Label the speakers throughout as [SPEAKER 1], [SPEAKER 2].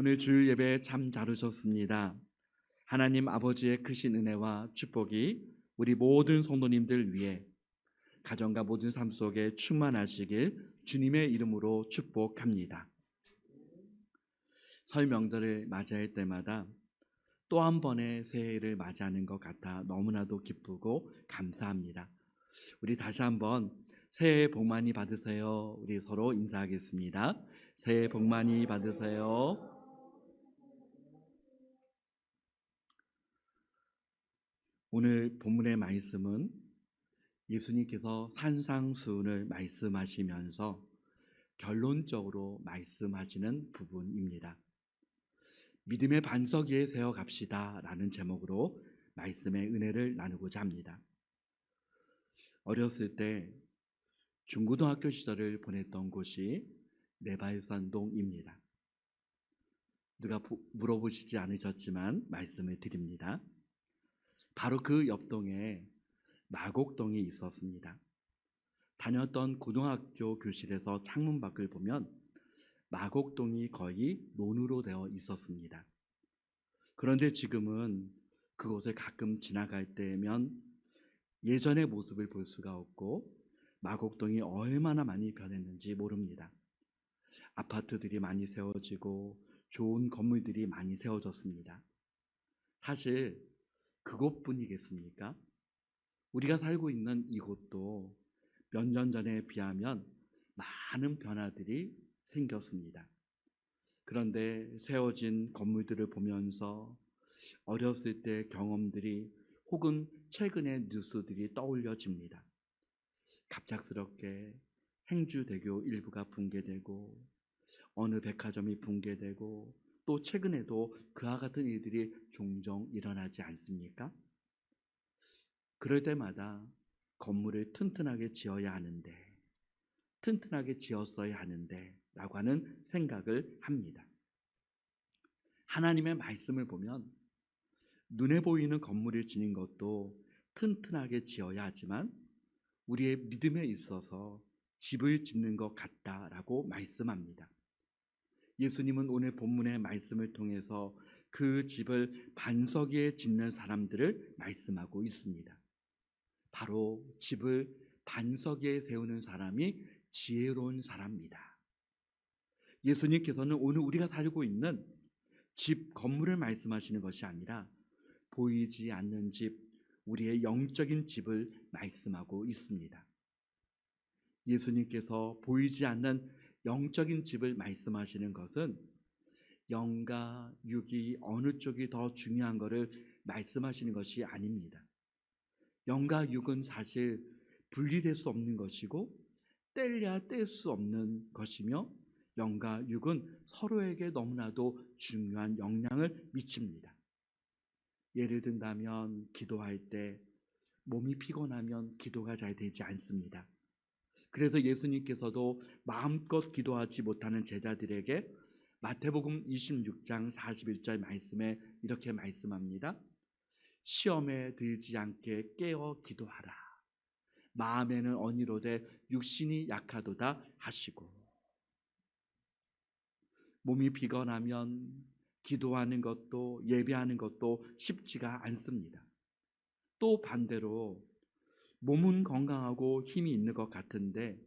[SPEAKER 1] 오늘 주일 예배 참 잘 오셨습니다. 하나님 아버지의 크신 은혜와 축복이 우리 모든 성도님들 위해 가정과 모든 삶 속에 충만하시길 주님의 이름으로 축복합니다. 설 명절을 맞이할 때마다 또 한 번의 새해를 맞이하는 것 같아 너무나도 기쁘고 감사합니다. 우리 다시 한번 새해 복 많이 받으세요. 우리 서로 인사하겠습니다. 새해 복 많이 받으세요. 오늘 본문의 말씀은 예수님께서 산상수훈을 말씀하시면서 결론적으로 말씀하시는 부분입니다. 믿음의 반석 위에 세워 갑시다 라는 제목으로 말씀의 은혜를 나누고자 합니다. 어렸을 때 중고등학교 시절을 보냈던 곳이 내발산동입니다. 누가 물어보시지 않으셨지만 말씀을 드립니다. 바로 그 옆동에 마곡동이 있었습니다. 다녔던 고등학교 교실에서 창문 밖을 보면 마곡동이 거의 논으로 되어 있었습니다. 그런데 지금은 그곳에 가끔 지나갈 때면 예전의 모습을 볼 수가 없고 마곡동이 얼마나 많이 변했는지 모릅니다. 아파트들이 많이 세워지고 좋은 건물들이 많이 세워졌습니다. 사실 그곳뿐이겠습니까? 우리가 살고 있는 이곳도 몇 년 전에 비하면 많은 변화들이 생겼습니다. 그런데 세워진 건물들을 보면서 어렸을 때 경험들이 혹은 최근의 뉴스들이 떠올려집니다. 갑작스럽게 행주대교 일부가 붕괴되고 어느 백화점이 붕괴되고 또 최근에도 그와 같은 일들이 종종 일어나지 않습니까? 그럴 때마다 건물을 튼튼하게 지어야 하는데, 튼튼하게 지었어야 하는데 라고 하는 생각을 합니다. 하나님의 말씀을 보면 눈에 보이는 건물을 지는 것도 튼튼하게 지어야 하지만 우리의 믿음에 있어서 집을 짓는 것 같다라고 말씀합니다. 예수님은 오늘 본문의 말씀을 통해서 그 집을 반석 위에 짓는 사람들을 말씀하고 있습니다. 바로 집을 반석 위에 세우는 사람이 지혜로운 사람입니다. 예수님께서는 오늘 우리가 살고 있는 집, 건물을 말씀하시는 것이 아니라 보이지 않는 집, 우리의 영적인 집을 말씀하고 있습니다. 예수님께서 보이지 않는 영적인 집을 말씀하시는 것은 영과 육이 어느 쪽이 더 중요한 것을 말씀하시는 것이 아닙니다. 영과 육은 사실 분리될 수 없는 것이고 떼려야 뗄 수 없는 것이며 영과 육은 서로에게 너무나도 중요한 영향을 미칩니다. 예를 든다면 기도할 때 몸이 피곤하면 기도가 잘 되지 않습니다. 그래서 예수님께서도 마음껏 기도하지 못하는 제자들에게 마태복음 26장 41절 말씀에 이렇게 말씀합니다. 시험에 들지 않게 깨어 기도하라. 마음에는 언의로되 육신이 약하도다 하시고. 몸이 피곤하면 기도하는 것도 예배하는 것도 쉽지가 않습니다. 또 반대로 몸은 건강하고 힘이 있는 것 같은데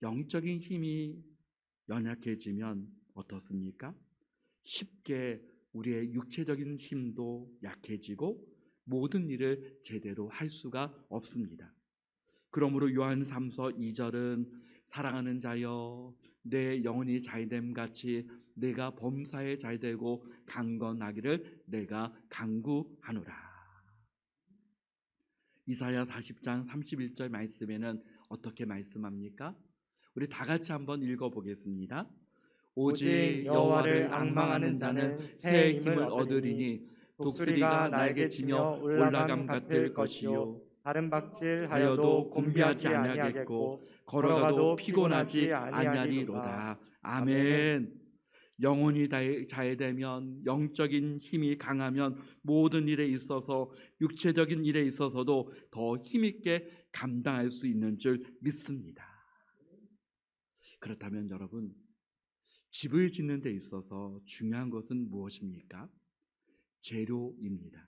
[SPEAKER 1] 영적인 힘이 연약해지면 어떻습니까? 쉽게 우리의 육체적인 힘도 약해지고 모든 일을 제대로 할 수가 없습니다. 그러므로 요한 3서 2절은 사랑하는 자여 내 영혼이 잘됨 같이 내가 범사에 잘되고 강건하기를 내가 간구하노라. 이사야 40장 31절 말씀에는 어떻게 말씀합니까? 우리 다 같이 한번 읽어보겠습니다. 오직 여호와를 앙망하는 자는 새 힘을 얻으리니 독수리가 날개치며 올라감 같을 것이요
[SPEAKER 2] 다른
[SPEAKER 1] 하여도
[SPEAKER 2] 박질하여도
[SPEAKER 1] 곤비하지
[SPEAKER 2] 곤비하지
[SPEAKER 1] 아니하겠고
[SPEAKER 2] 아니하겠고
[SPEAKER 1] 걸어가도 피곤하지 아니하리로다. 아멘. 영혼이 잘 되면 영적인 힘이 강하면 모든 일에 있어서 육체적인 일에 있어서도 더 힘있게 감당할 수 있는 줄 믿습니다. 그렇다면 여러분 집을 짓는 데 있어서 중요한 것은 무엇입니까? 재료입니다.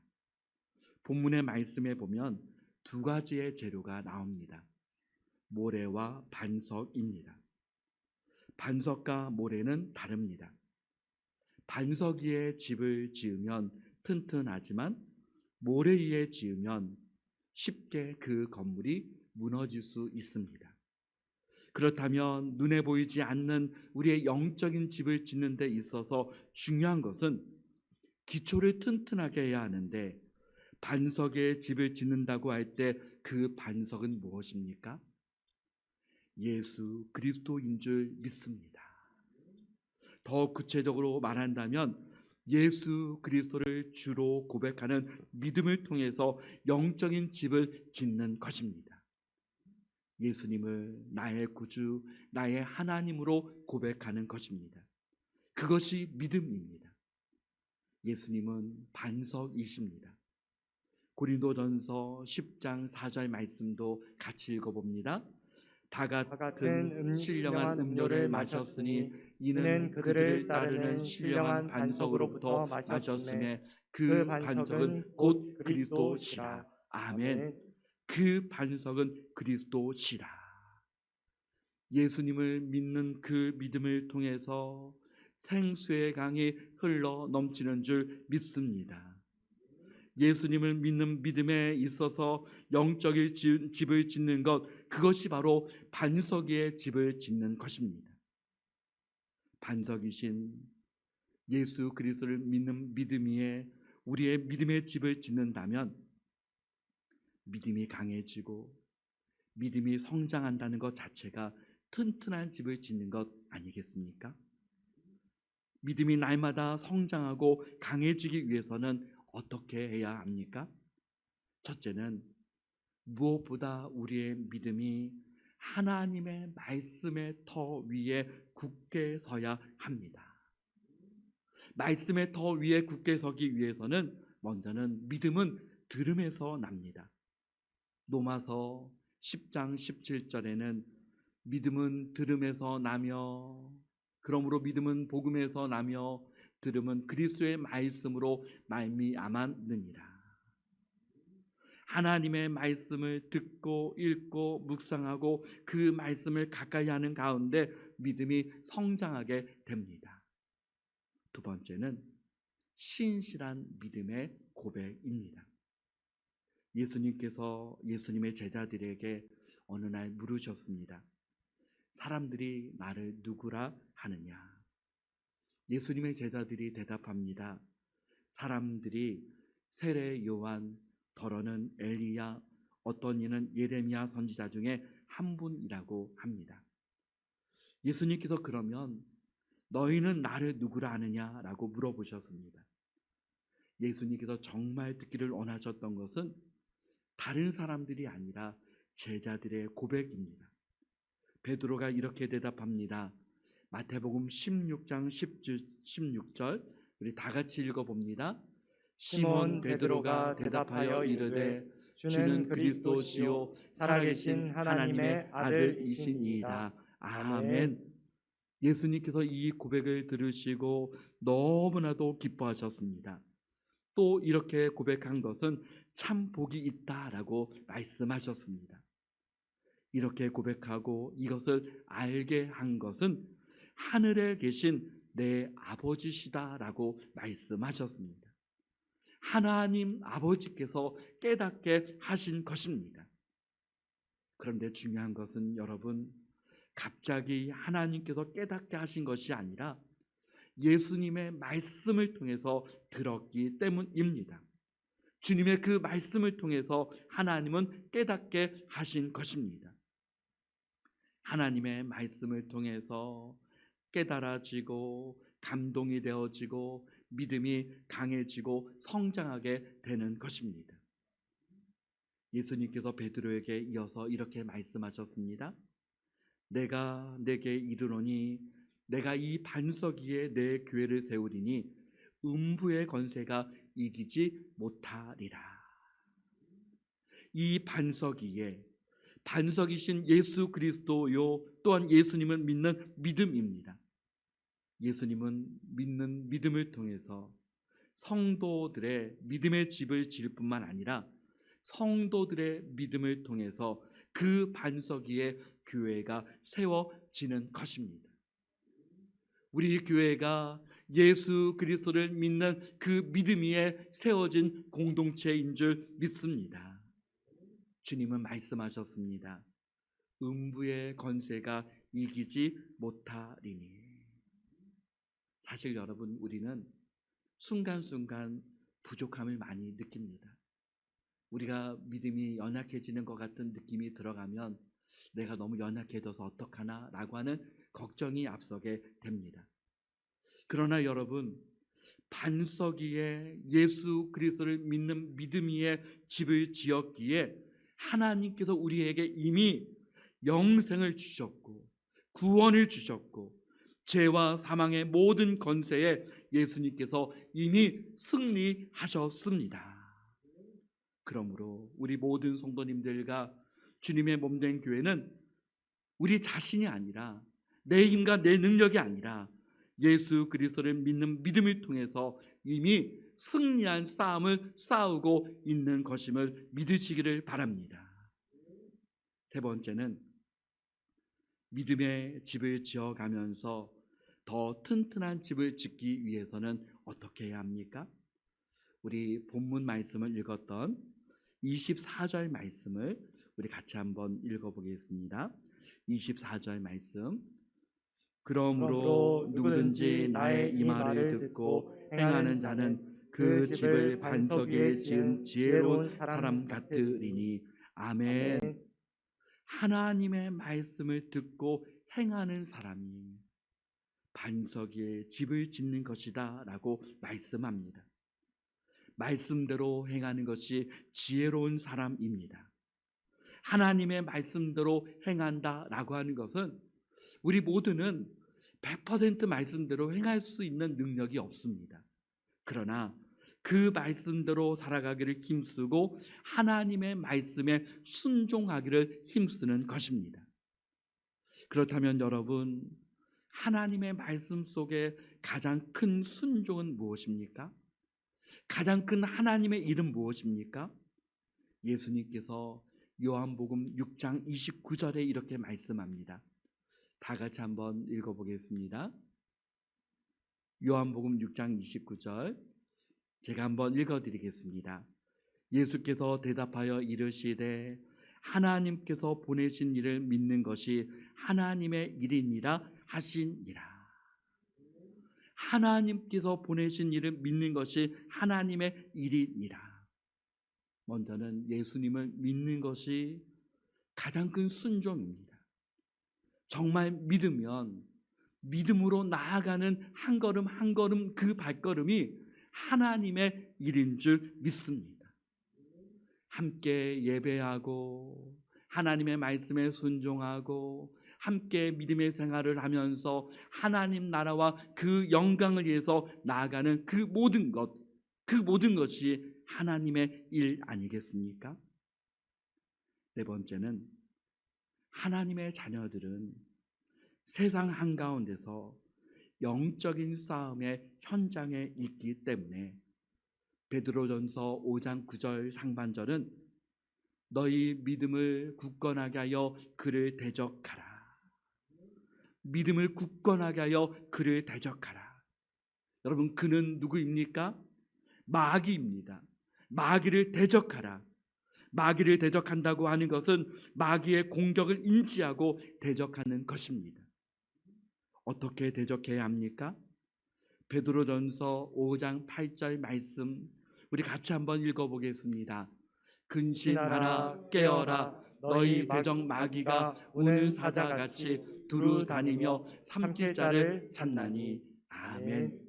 [SPEAKER 1] 본문의 말씀에 보면 두 가지의 재료가 나옵니다. 모래와 반석입니다. 반석과 모래는 다릅니다. 반석 위에 집을 지으면 튼튼하지만 모래 위에 지으면 쉽게 그 건물이 무너질 수 있습니다. 그렇다면 눈에 보이지 않는 우리의 영적인 집을 짓는 데 있어서 중요한 것은 기초를 튼튼하게 해야 하는데, 반석에 집을 짓는다고 할 때 그 반석은 무엇입니까? 예수 그리스도인 줄 믿습니다. 더 구체적으로 말한다면 예수 그리스도를 주로 고백하는 믿음을 통해서 영적인 집을 짓는 것입니다. 예수님을 나의 구주, 나의 하나님으로 고백하는 것입니다. 그것이 믿음입니다. 예수님은 반석이십니다. 고린도전서 10장 4절 말씀도 같이 읽어봅니다. 다 같은 신령한 음료를 마셨으니 이는 그들을 따르는 신령한 반석으로부터 마셨음에 그 반석은 곧 그리스도시라. 아멘. 그 반석은 그리스도시라. 예수님을 믿는 그 믿음을 통해서 생수의 강이 흘러 넘치는 줄 믿습니다. 예수님을 믿는 믿음에 있어서 영적인 집을 짓는 것, 그것이 바로 반석 위에 집을 짓는 것입니다. 반석이신 예수 그리스도를 믿는 믿음 위에 우리의 믿음의 집을 짓는다면 믿음이 강해지고 믿음이 성장한다는 것 자체가 튼튼한 집을 짓는 것 아니겠습니까? 믿음이 날마다 성장하고 강해지기 위해서는 어떻게 해야 합니까? 첫째는 무엇보다 우리의 믿음이 하나님의 말씀의 터 위에 굳게 서야 합니다. 말씀의 터 위에 굳게 서기 위해서는 먼저는 믿음은 들음에서 납니다. 로마서 10장 17절에는 믿음은 들음에서 나며, 그러므로 믿음은 복음에서 나며 들음은 그리스도의 말씀으로 말미암았느니라. 하나님의 말씀을 듣고 읽고 묵상하고 그 말씀을 가까이 하는 가운데 믿음이 성장하게 됩니다. 두 번째는 신실한 믿음의 고백입니다. 예수님께서 예수님의 제자들에게 어느 날 물으셨습니다. 사람들이 나를 누구라 하느냐? 예수님의 제자들이 대답합니다. 사람들이 세례 요한, 더러는 엘리야, 어떤 이는 예레미야 선지자 중에 한 분이라고 합니다. 예수님께서 그러면 너희는 나를 누구라 하느냐라고 물어보셨습니다. 예수님께서 정말 듣기를 원하셨던 것은 다른 사람들이 아니라 제자들의 고백입니다. 베드로가 이렇게 대답합니다. 마태복음 16장 16절 우리 다 같이 읽어봅니다. 시몬 베드로가 대답하여 이르되 주는 그리스도시요 살아계신 하나님의 아들이시니이다. 아멘. 예수님께서 이 고백을 들으시고 너무나도 기뻐하셨습니다. 또 이렇게 고백한 것은 참 복이 있다라고 말씀하셨습니다. 이렇게 고백하고 이것을 알게 한 것은 하늘에 계신 내 아버지시다라고 말씀하셨습니다. 하나님 아버지께서 깨닫게 하신 것입니다. 그런데 중요한 것은 여러분, 갑자기 하나님께서 깨닫게 하신 것이 아니라 예수님의 말씀을 통해서 들었기 때문입니다. 주님의 그 말씀을 통해서 하나님은 깨닫게 하신 것입니다. 하나님의 말씀을 통해서 깨달아지고 감동이 되어지고 믿음이 강해지고 성장하게 되는 것입니다. 예수님께서 베드로에게 이어서 이렇게 말씀하셨습니다. 내가 내게 이르노니 내가 이 반석 위에 내 교회를 세우리니 음부의 권세가 이기지 못하리라. 이 반석 위에 반석이신 예수 그리스도요 또한 예수님을 믿는 믿음입니다. 예수님은 믿는 믿음을 통해서 성도들의 믿음의 집을 지을 뿐만 아니라 성도들의 믿음을 통해서 그 반석 위에 교회가 세워지는 것입니다. 우리 교회가 예수 그리스도를 믿는 그 믿음 위에 세워진 공동체인 줄 믿습니다. 주님은 말씀하셨습니다. 음부의 권세가 이기지 못하리니. 사실 여러분, 우리는 순간순간 부족함을 많이 느낍니다. 우리가 믿음이 연약해지는 것 같은 느낌이 들어가면 내가 너무 연약해져서 어떡하나 라고 하는 걱정이 앞서게 됩니다. 그러나 여러분, 반석 위에 예수 그리스도를 믿는 믿음 위에 집을 지었기에 하나님께서 우리에게 이미 영생을 주셨고 구원을 주셨고 죄와 사망의 모든 권세에 예수님께서 이미 승리하셨습니다. 그러므로 우리 모든 성도님들과 주님의 몸된 교회는 우리 자신이 아니라 내 힘과 내 능력이 아니라 예수 그리스도를 믿는 믿음을 통해서 이미 승리한 싸움을 싸우고 있는 것임을 믿으시기를 바랍니다. 세 번째는 믿음의 집을 지어가면서 더 튼튼한 집을 짓기 위해서는 어떻게 해야 합니까? 우리 본문 말씀을 읽었던 24절 말씀을 우리 같이 한번 읽어보겠습니다. 24절 말씀. 그러므로 누구든지 나의 이 말을 듣고 행하는 자는 그 집을 반석 위에 지은 지혜로운 사람 같으리니. 아멘. 하나님의 말씀을 듣고 행하는 사람이 반석 위에 집을 짓는 것이다 라고 말씀합니다. 말씀대로 행하는 것이 지혜로운 사람입니다. 하나님의 말씀대로 행한다 라고 하는 것은 우리 모두는 100% 말씀대로 행할 수 있는 능력이 없습니다. 그러나 그 말씀대로 살아가기를 힘쓰고 하나님의 말씀에 순종하기를 힘쓰는 것입니다. 그렇다면 여러분, 하나님의 말씀 속에 가장 큰 순종은 무엇입니까? 가장 큰 하나님의 일은 무엇입니까? 예수님께서 요한복음 6장 29절에 이렇게 말씀합니다. 다 같이 한번 읽어보겠습니다. 요한복음 6장 29절 제가 한번 읽어드리겠습니다. 예수께서 대답하여 이르시되 하나님께서 보내신 이를 믿는 것이 하나님의 일이니라 하시니라. 하나님께서 보내신 이를 믿는 것이 하나님의 일이니라. 먼저는 예수님을 믿는 것이 가장 큰 순종입니다. 정말 믿으면 믿음으로 나아가는 한 걸음 한 걸음 그 발걸음이 하나님의 일인 줄 믿습니다. 함께 예배하고 하나님의 말씀에 순종하고 함께 믿음의 생활을 하면서 하나님 나라와 그 영광을 위해서 나아가는 그 모든 것이 하나님의 일 아니겠습니까? 네 번째는 하나님의 자녀들은 세상 한가운데서 영적인 싸움의 현장에 있기 때문에 베드로전서 5장 9절 상반절은 너희 믿음을 굳건하게 하여 그를 대적하라. 믿음을 굳건하게 하여 그를 대적하라. 여러분, 그는 누구입니까? 마귀입니다. 마귀를 대적하라. 마귀를 대적한다고 하는 것은 마귀의 공격을 인지하고 대적하는 것입니다. 어떻게 대적해야 합니까? 베드로전서 5장 8절 말씀 우리 같이 한번 읽어보겠습니다. 근신하라 깨어라 너희 대적 마귀가 우는 사자같이 두루 다니며 삼킬 자를 찾나니. 아멘.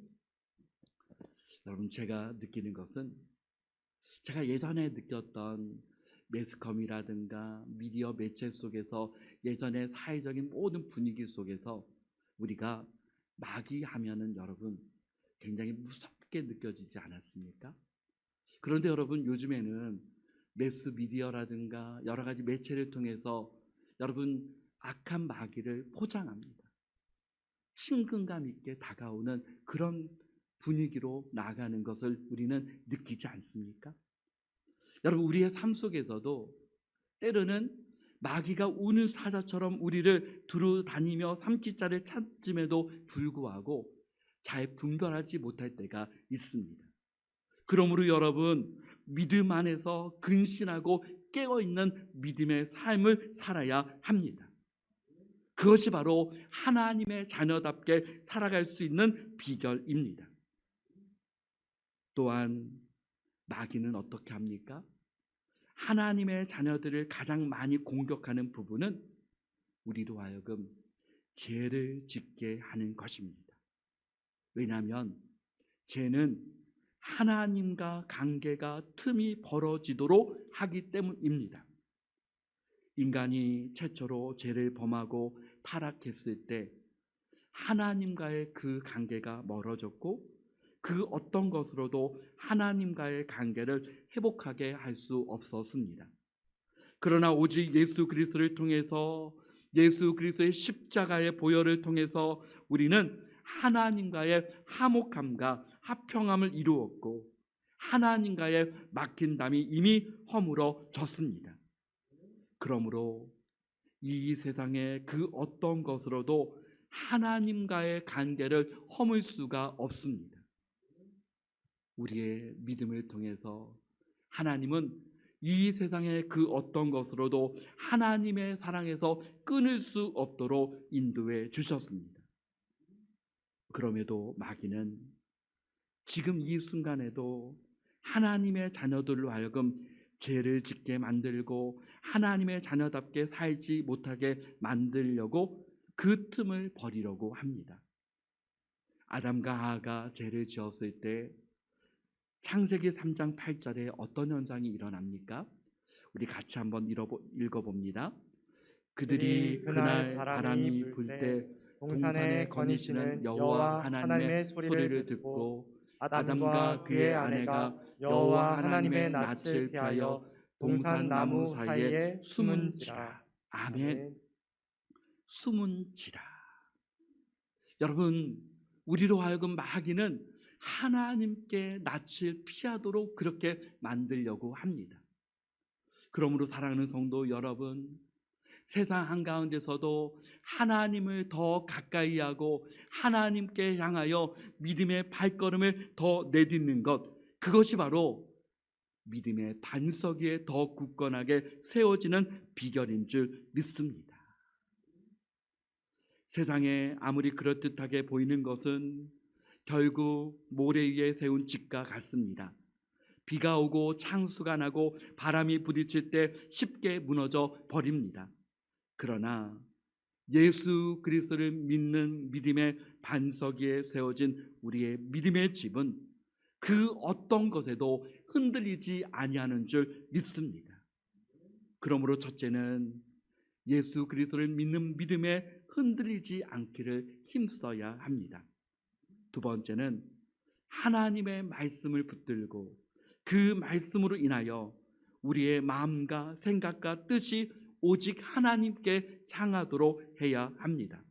[SPEAKER 1] 여러분, 제가 느끼는 것은 제가 예전에 느꼈던 매스컴이라든가 미디어 매체 속에서 예전의 사회적인 모든 분위기 속에서 우리가 마귀 하면은 여러분 굉장히 무섭게 느껴지지 않았습니까? 그런데 여러분, 요즘에는 매스미디어라든가 여러 가지 매체를 통해서 여러분 악한 마귀를 포장합니다. 친근감 있게 다가오는 그런 분위기로 나아가는 것을 우리는 느끼지 않습니까? 여러분, 우리의 삶 속에서도 때로는 마귀가 우는 사자처럼 우리를 두루 다니며 삼키자를 찾음에도 불구하고 잘 분별하지 못할 때가 있습니다. 그러므로 여러분, 믿음 안에서 근신하고 깨어있는 믿음의 삶을 살아야 합니다. 그것이 바로 하나님의 자녀답게 살아갈 수 있는 비결입니다. 또한 마귀는 어떻게 합니까? 하나님의 자녀들을 가장 많이 공격하는 부분은 우리로 하여금 죄를 짓게 하는 것입니다. 왜냐하면 죄는 하나님과 관계가 틈이 벌어지도록 하기 때문입니다. 인간이 최초로 죄를 범하고 타락했을 때 하나님과의 그 관계가 멀어졌고 그 어떤 것으로도 하나님과의 관계를 회복하게 할 수 없었습니다. 그러나 오직 예수 그리스도를 통해서, 예수 그리스도의 십자가의 보혈을 통해서 우리는 하나님과의 화목함과 화평함을 이루었고 하나님과의 막힌 담이 이미 허물어졌습니다. 그러므로 이 세상의 그 어떤 것으로도 하나님과의 관계를 허물 수가 없습니다. 우리의 믿음을 통해서 하나님은 이 세상의 그 어떤 것으로도 하나님의 사랑에서 끊을 수 없도록 인도해 주셨습니다. 그럼에도 마귀는 지금 이 순간에도 하나님의 자녀들로 하여금 죄를 짓게 만들고 하나님의 자녀답게 살지 못하게 만들려고 그 틈을 버리려고 합니다. 아담과 하와가 죄를 지었을 때 창세기 3장 8절에 어떤 현상이 일어납니까? 우리 같이 한번 읽어봅니다. 그들이 그날 바람이 불 때 동산에 거니시는 여호와 하나님의 소리를 듣고 아담과 그의 아내가 여호와 하나님의 낯을 피하여 동산 나무 사이에 숨은지라. 아멘. 숨은지라. 여러분, 우리로 하여금 마귀는 하나님께 낯을 피하도록 그렇게 만들려고 합니다. 그러므로 사랑하는 성도 여러분, 세상 한가운데서도 하나님을 더 가까이 하고 하나님께 향하여 믿음의 발걸음을 더 내딛는 것, 그것이 바로 믿음의 반석 위에 더 굳건하게 세워지는 비결인 줄 믿습니다. 세상에 아무리 그럴듯하게 보이는 것은 결국 모래 위에 세운 집과 같습니다. 비가 오고 창수가 나고 바람이 부딪힐 때 쉽게 무너져 버립니다. 그러나 예수 그리스도를 믿는 믿음의 반석 위에 세워진 우리의 믿음의 집은 그 어떤 것에도 흔들리지 아니하는 줄 믿습니다. 그러므로 첫째는 예수 그리스도를 믿는 믿음에 흔들리지 않기를 힘써야 합니다. 두 번째는 하나님의 말씀을 붙들고 그 말씀으로 인하여 우리의 마음과 생각과 뜻이 오직 하나님께 향하도록 해야 합니다.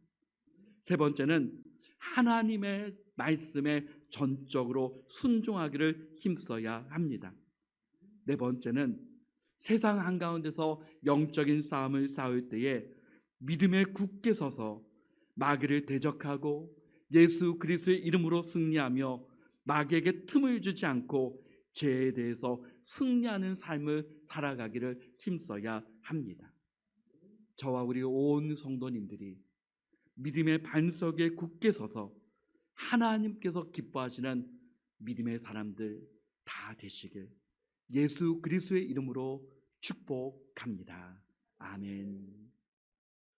[SPEAKER 1] 세 번째는 하나님의 말씀에 전적으로 순종하기를 힘써야 합니다. 네 번째는 세상 한가운데서 영적인 싸움을 싸울 때에 믿음에 굳게 서서 마귀를 대적하고 예수 그리스도의 이름으로 승리하며 마귀에게 틈을 주지 않고 죄에 대해서 승리하는 삶을 살아가기를 힘써야 합니다. 저와 우리 온 성도님들이 믿음의 반석에 굳게 서서 하나님께서 기뻐하시는 믿음의 사람들 다 되시길 예수 그리스도의 이름으로 축복합니다. 아멘.